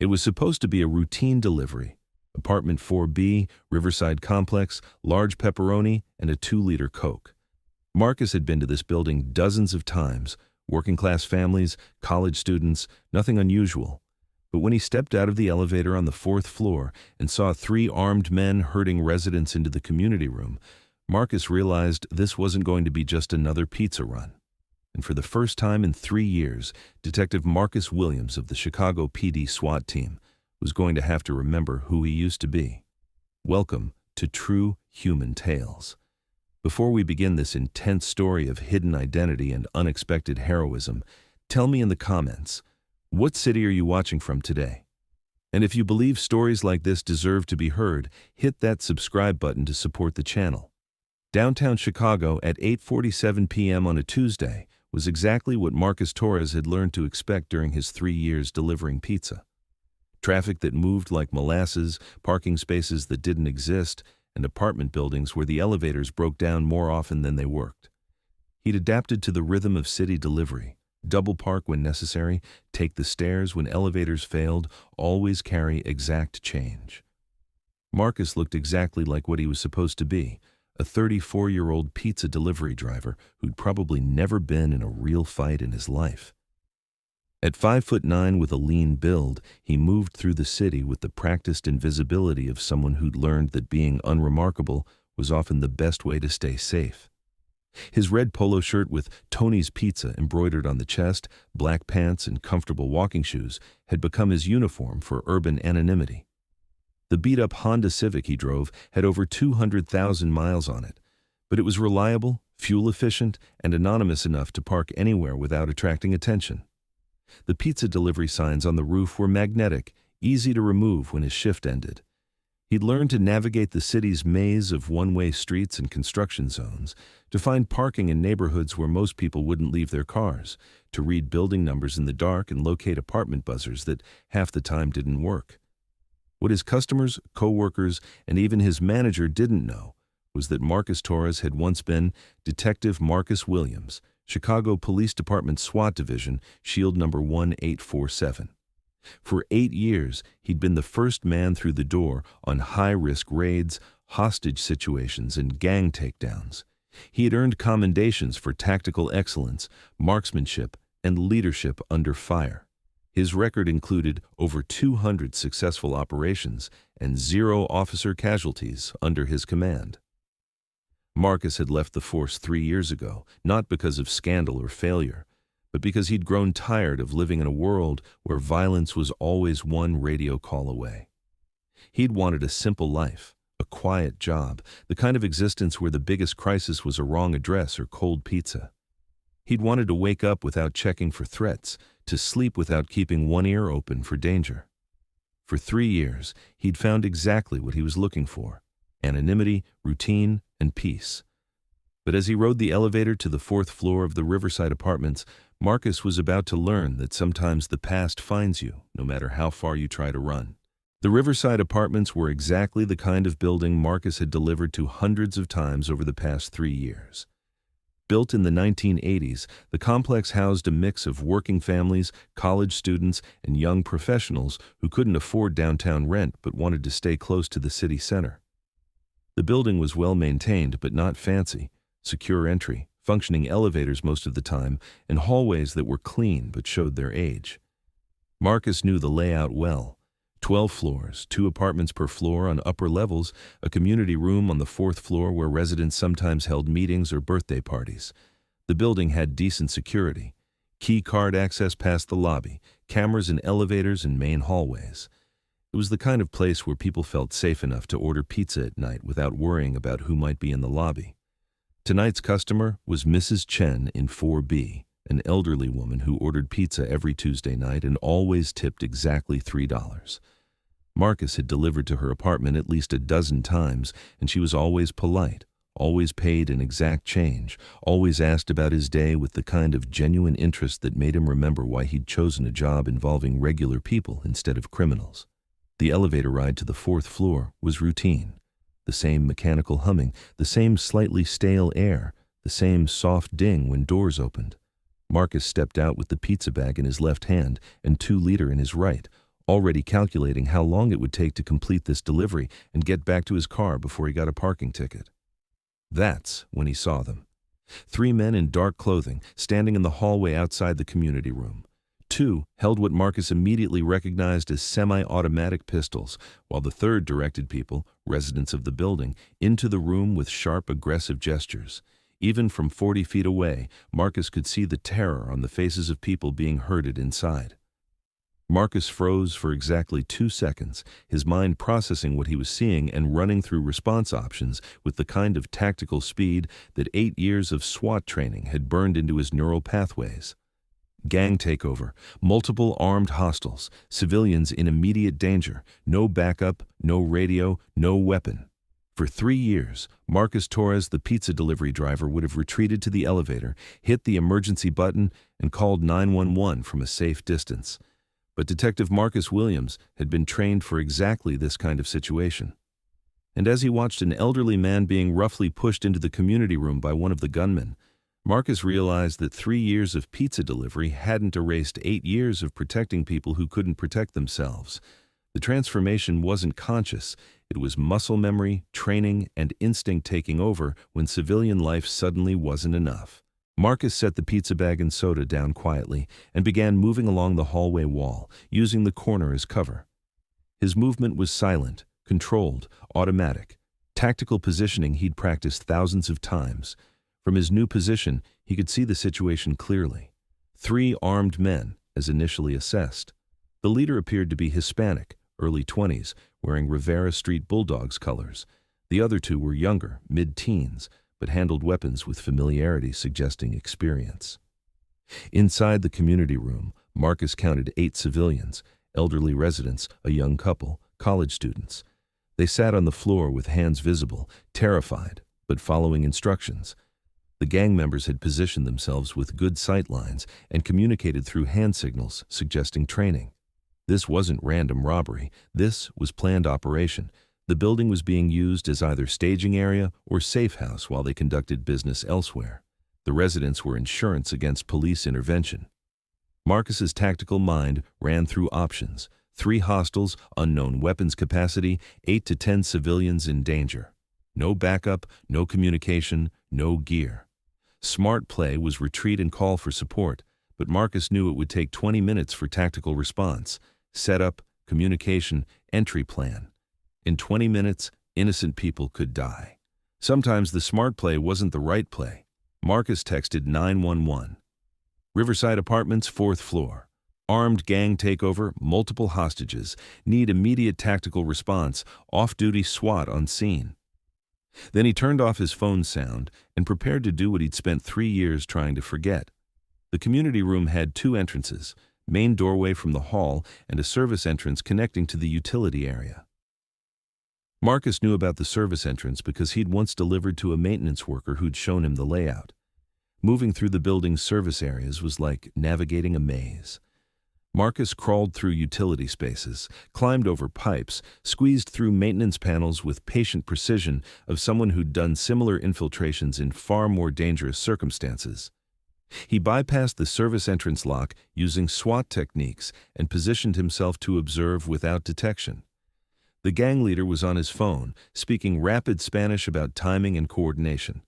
It was supposed to be a routine delivery. Apartment 4B, Riverside Complex, large pepperoni, and a 2-liter Coke. Marcus had been to this building dozens of times, working-class families, college students, nothing unusual. But when he stepped out of the elevator on the 4th floor and saw 3 armed men herding residents into the community room, Marcus realized this wasn't going to be just another pizza run. And for the first time in 3 years, Detective Marcus Williams of the Chicago PD SWAT team was going to have to remember who he used to be. Welcome to True Human Tales. Before we begin this intense story of hidden identity and unexpected heroism, tell me in the comments, what city are you watching from today? And if you believe stories like this deserve to be heard, hit that subscribe button to support the channel. Downtown Chicago at 8:47 p.m. on a Tuesday was exactly what Marcus Torres had learned to expect during his 3 years delivering pizza. Traffic that moved like molasses, parking spaces that didn't exist, and apartment buildings where the elevators broke down more often than they worked. He'd adapted to the rhythm of city delivery. Double park when necessary, take the stairs when elevators failed, always carry exact change. Marcus looked exactly like what he was supposed to be, a 34-year-old pizza delivery driver who'd probably never been in a real fight in his life. At 5'9" with a lean build, he moved through the city with the practiced invisibility of someone who'd learned that being unremarkable was often the best way to stay safe. His red polo shirt with Tony's Pizza embroidered on the chest, black pants, and comfortable walking shoes had become his uniform for urban anonymity. The beat-up Honda Civic he drove had over 200,000 miles on it, but it was reliable, fuel-efficient, and anonymous enough to park anywhere without attracting attention. The pizza delivery signs on the roof were magnetic, easy to remove when his shift ended. He'd learned to navigate the city's maze of one-way streets and construction zones, to find parking in neighborhoods where most people wouldn't leave their cars, to read building numbers in the dark and locate apartment buzzers that half the time didn't work. What his customers, co-workers, and even his manager didn't know was that Marcus Torres had once been Detective Marcus Williams, Chicago Police Department SWAT Division, Shield number 1847. For 8 years, he'd been the first man through the door on high-risk raids, hostage situations, and gang takedowns. He had earned commendations for tactical excellence, marksmanship, and leadership under fire. His record included over 200 successful operations and 0 officer casualties under his command. Marcus had left the force 3 years ago, not because of scandal or failure, but because he'd grown tired of living in a world where violence was always one radio call away. He'd wanted a simple life, a quiet job, the kind of existence where the biggest crisis was a wrong address or cold pizza. He'd wanted to wake up without checking for threats, to sleep without keeping one ear open for danger. For 3 years, he'd found exactly what he was looking for: anonymity, routine, and peace. But as he rode the elevator to the 4th floor of the Riverside Apartments, Marcus was about to learn that sometimes the past finds you, no matter how far you try to run. The Riverside Apartments were exactly the kind of building Marcus had delivered to hundreds of times over the past 3 years. Built in the 1980s, the complex housed a mix of working families, college students, and young professionals who couldn't afford downtown rent but wanted to stay close to the city center. The building was well maintained but not fancy, secure entry, functioning elevators most of the time, and hallways that were clean but showed their age. Marcus knew the layout well. 12 floors, 2 apartments per floor on upper levels, a community room on the 4th floor where residents sometimes held meetings or birthday parties. The building had decent security, key card access past the lobby, cameras in elevators and main hallways. It was the kind of place where people felt safe enough to order pizza at night without worrying about who might be in the lobby. Tonight's customer was Mrs. Chen in 4B, an elderly woman who ordered pizza every Tuesday night and always tipped exactly $3. Marcus had delivered to her apartment at least a dozen times, and she was always polite, always paid in exact change, always asked about his day with the kind of genuine interest that made him remember why he'd chosen a job involving regular people instead of criminals. The elevator ride to the 4th floor was routine. The same mechanical humming, the same slightly stale air, the same soft ding when doors opened. Marcus stepped out with the pizza bag in his left hand and 2-liter in his right, already calculating how long it would take to complete this delivery and get back to his car before he got a parking ticket. That's when he saw them. 3 men in dark clothing standing in the hallway outside the community room. 2 held what Marcus immediately recognized as semi-automatic pistols, while the third directed people, residents of the building, into the room with sharp, aggressive gestures. Even from 40 feet away, Marcus could see the terror on the faces of people being herded inside. Marcus froze for exactly 2 seconds, his mind processing what he was seeing and running through response options with the kind of tactical speed that 8 years of SWAT training had burned into his neural pathways. Gang takeover, multiple armed hostiles, civilians in immediate danger, no backup, no radio, no weapon. For 3 years, Marcus Torres, the pizza delivery driver, would have retreated to the elevator, hit the emergency button, and called 911 from a safe distance. But Detective Marcus Williams had been trained for exactly this kind of situation. And as he watched an elderly man being roughly pushed into the community room by one of the gunmen, Marcus realized that 3 years of pizza delivery hadn't erased 8 years of protecting people who couldn't protect themselves. The transformation wasn't conscious. It was muscle memory, training, and instinct taking over when civilian life suddenly wasn't enough. Marcus set the pizza bag and soda down quietly and began moving along the hallway wall, using the corner as cover. His movement was silent, controlled, automatic. Tactical positioning he'd practiced thousands of times. From his new position, he could see the situation clearly. 3 armed men, as initially assessed. The leader appeared to be Hispanic, early 20s, wearing Rivera Street Bulldogs colors. The other 2 were younger, mid-teens, but handled weapons with familiarity suggesting experience. Inside the community room, Marcus counted 8 civilians, elderly residents, a young couple, college students. They sat on the floor with hands visible, terrified, but following instructions. The gang members had positioned themselves with good sight lines and communicated through hand signals, suggesting training. This wasn't random robbery. This was planned operation. The building was being used as either staging area or safe house while they conducted business elsewhere. The residents were insurance against police intervention. Marcus's tactical mind ran through options. 3 hostiles, unknown weapons capacity, 8 to 10 civilians in danger. No backup, no communication, no gear. Smart play was retreat and call for support, but Marcus knew it would take 20 minutes for tactical response, setup, communication, entry plan. In 20 minutes, innocent people could die. Sometimes the smart play wasn't the right play. Marcus texted 911. Riverside Apartments, 4th floor. Armed gang takeover, multiple hostages. Need immediate tactical response. Off-duty SWAT on scene. Then he turned off his phone's sound and prepared to do what he'd spent 3 years trying to forget. The community room had 2 entrances, main doorway from the hall and a service entrance connecting to the utility area. Marcus knew about the service entrance because he'd once delivered to a maintenance worker who'd shown him the layout. Moving through the building's service areas was like navigating a maze. Marcus crawled through utility spaces, climbed over pipes, squeezed through maintenance panels with patient precision of someone who'd done similar infiltrations in far more dangerous circumstances. He bypassed the service entrance lock using SWAT techniques and positioned himself to observe without detection. The gang leader was on his phone, speaking rapid Spanish about timing and coordination.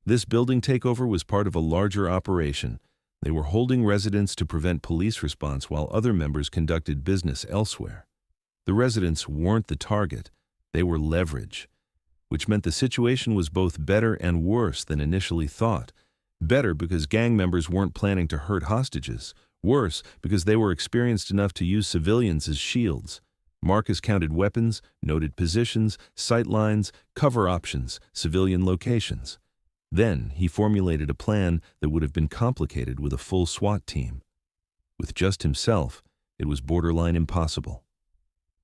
This building takeover was part of a larger operation. They were holding residents to prevent police response while other members conducted business elsewhere. The residents weren't the target, they were leverage, which meant the situation was both better and worse than initially thought. Better because gang members weren't planning to hurt hostages. Worse because they were experienced enough to use civilians as shields. Marcus counted weapons, noted positions, sight lines, cover options, civilian locations. Then he formulated a plan that would have been complicated with a full SWAT team. With just himself, it was borderline impossible.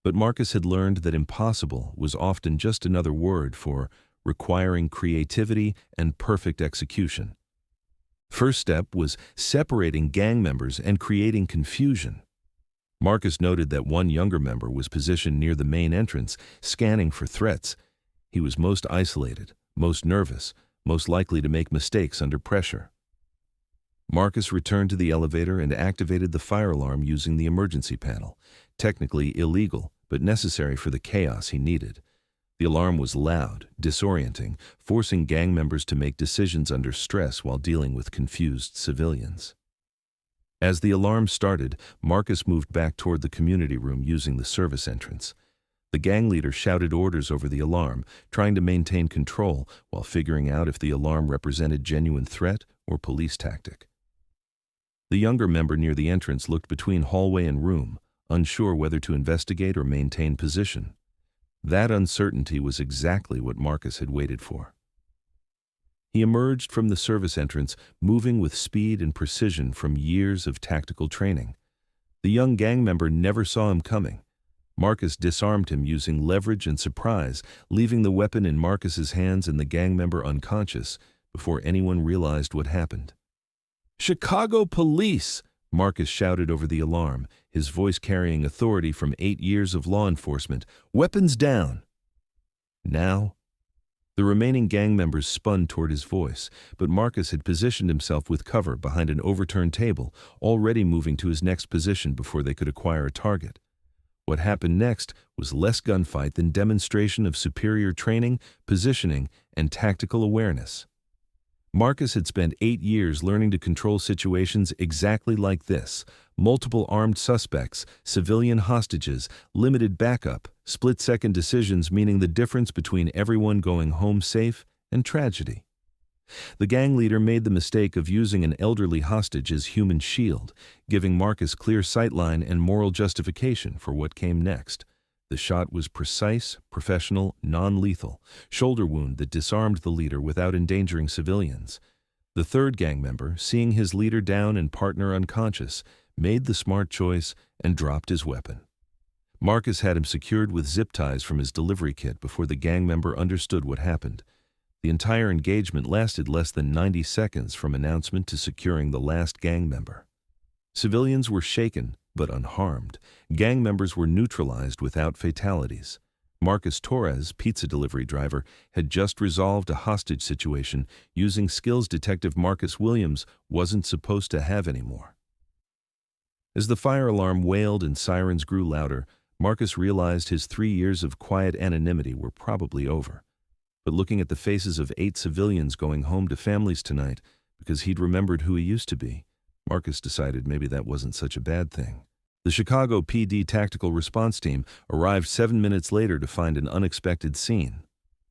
But Marcus had learned that impossible was often just another word for requiring creativity and perfect execution. First step was separating gang members and creating confusion. Marcus noted that one younger member was positioned near the main entrance, scanning for threats. He was most isolated, most nervous, most likely to make mistakes under pressure. Marcus returned to the elevator and activated the fire alarm using the emergency panel. Technically illegal, but necessary for the chaos he needed. The alarm was loud, disorienting, forcing gang members to make decisions under stress while dealing with confused civilians. As the alarm started, Marcus moved back toward the community room using the service entrance. The gang leader shouted orders over the alarm, trying to maintain control while figuring out if the alarm represented genuine threat or police tactic. The younger member near the entrance looked between hallway and room, unsure whether to investigate or maintain position. That uncertainty was exactly what Marcus had waited for. He emerged from the service entrance, moving with speed and precision from years of tactical training. The young gang member never saw him coming. Marcus disarmed him using leverage and surprise, leaving the weapon in Marcus's hands and the gang member unconscious before anyone realized what happened. "Chicago police!" Marcus shouted over the alarm, his voice carrying authority from 8 years of law enforcement. "Weapons down!" Now, the remaining gang members spun toward his voice, but Marcus had positioned himself with cover behind an overturned table, already moving to his next position before they could acquire a target. What happened next was less gunfight than demonstration of superior training, positioning, and tactical awareness. Marcus had spent 8 years learning to control situations exactly like this: multiple armed suspects, civilian hostages, limited backup, split-second decisions, meaning the difference between everyone going home safe and tragedy. The gang leader made the mistake of using an elderly hostage as human shield, giving Marcus clear sightline and moral justification for what came next. The shot was precise, professional, non-lethal, shoulder wound that disarmed the leader without endangering civilians. The third gang member, seeing his leader down and partner unconscious, made the smart choice and dropped his weapon. Marcus had him secured with zip ties from his delivery kit before the gang member understood what happened. The entire engagement lasted less than 90 seconds from announcement to securing the last gang member. Civilians were shaken, but unharmed. Gang members were neutralized without fatalities. Marcus Torres, pizza delivery driver, had just resolved a hostage situation using skills Detective Marcus Williams wasn't supposed to have anymore. As the fire alarm wailed and sirens grew louder, Marcus realized his 3 years of quiet anonymity were probably over. But looking at the faces of 8 civilians going home to families tonight because he'd remembered who he used to be, Marcus decided maybe that wasn't such a bad thing. The Chicago PD Tactical Response Team arrived 7 minutes later to find an unexpected scene.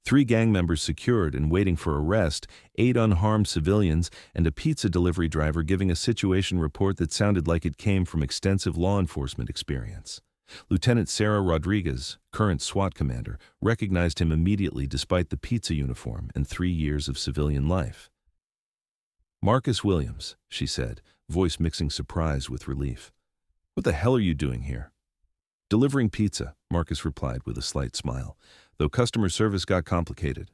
3 gang members secured and waiting for arrest, 8 unharmed civilians, and a pizza delivery driver giving a situation report that sounded like it came from extensive law enforcement experience. Lieutenant Sarah Rodriguez, current SWAT commander, recognized him immediately despite the pizza uniform and 3 years of civilian life. "Marcus Williams," she said, voice mixing surprise with relief. "What the hell are you doing here?" "Delivering pizza," Marcus replied with a slight smile, though customer service got complicated.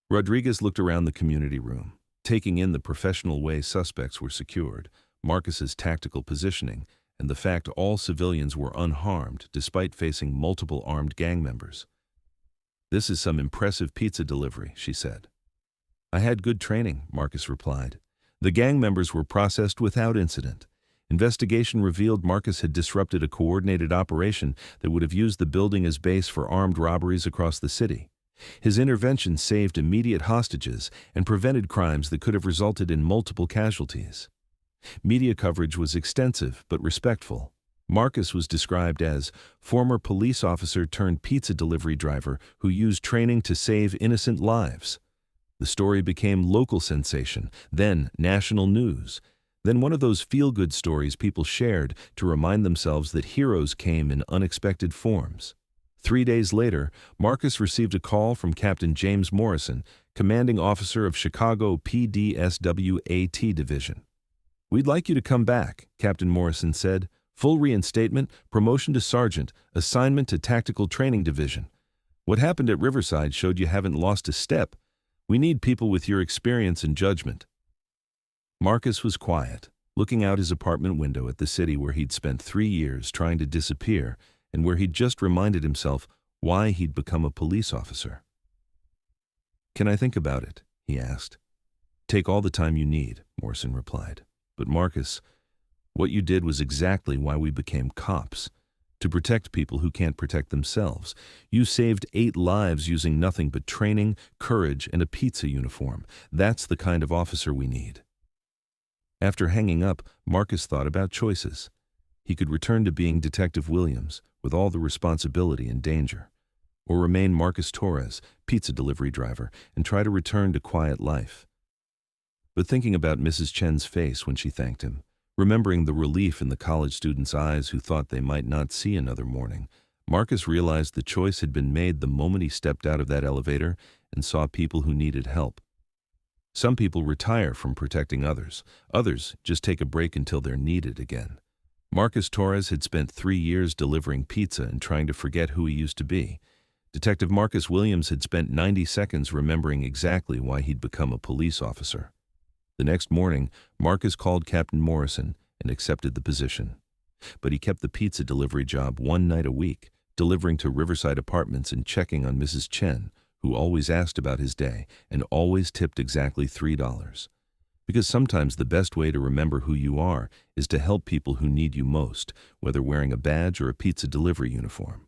Rodriguez looked around the community room, taking in the professional way suspects were secured, Marcus's tactical positioning, and the fact all civilians were unharmed despite facing multiple armed gang members. "This is some impressive pizza delivery," she said. "I had good training," Marcus replied. The gang members were processed without incident. Investigation revealed Marcus had disrupted a coordinated operation that would have used the building as base for armed robberies across the city. His intervention saved immediate hostages and prevented crimes that could have resulted in multiple casualties. Media coverage was extensive but respectful. Marcus was described as former police officer turned pizza delivery driver who used training to save innocent lives. The story became local sensation, then national news. Then one of those feel-good stories people shared to remind themselves that heroes came in unexpected forms. 3 days later, Marcus received a call from Captain James Morrison, commanding officer of Chicago PD SWAT Division. "We'd like you to come back," Captain Morrison said. "Full reinstatement, promotion to sergeant, assignment to Tactical Training Division. What happened at Riverside showed you haven't lost a step. We need people with your experience and judgment." Marcus was quiet, looking out his apartment window at the city where he'd spent 3 years trying to disappear and where he'd just reminded himself why he'd become a police officer. "Can I think about it?" he asked. Take all the time you need, Morrison replied. But Marcus, what you did was exactly why we became cops. To protect people who can't protect themselves. You saved 8 lives using nothing but training, courage, and a pizza uniform. That's the kind of officer we need. After hanging up, Marcus thought about choices. He could return to being Detective Williams, with all the responsibility and danger. Or remain Marcus Torres, pizza delivery driver, and try to return to quiet life. But thinking about Mrs. Chen's face when she thanked him, remembering the relief in the college students' eyes who thought they might not see another morning, Marcus realized the choice had been made the moment he stepped out of that elevator and saw people who needed help. Some people retire from protecting others. Others just take a break until they're needed again. Marcus Torres had spent 3 years delivering pizza and trying to forget who he used to be. Detective Marcus Williams had spent 90 seconds remembering exactly why he'd become a police officer. The next morning, Marcus called Captain Morrison and accepted the position. But he kept the pizza delivery job 1 night a week, delivering to Riverside Apartments and checking on Mrs. Chen, who always asked about his day and always tipped exactly $3. Because sometimes the best way to remember who you are is to help people who need you most, whether wearing a badge or a pizza delivery uniform.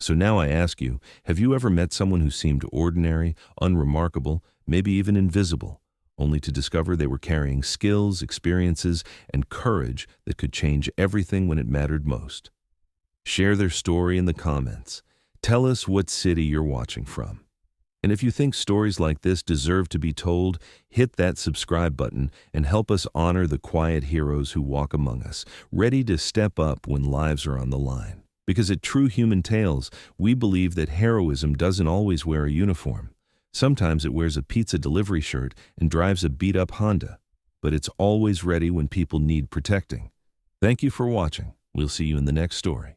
So now I ask you, have you ever met someone who seemed ordinary, unremarkable, maybe even invisible, only to discover they were carrying skills, experiences, and courage that could change everything when it mattered most? Share their story in the comments. Tell us what city you're watching from. And if you think stories like this deserve to be told, hit that subscribe button and help us honor the quiet heroes who walk among us, ready to step up when lives are on the line. Because at True Human Tales, we believe that heroism doesn't always wear a uniform. Sometimes it wears a pizza delivery shirt and drives a beat-up Honda, but it's always ready when people need protecting. Thank you for watching. We'll see you in the next story.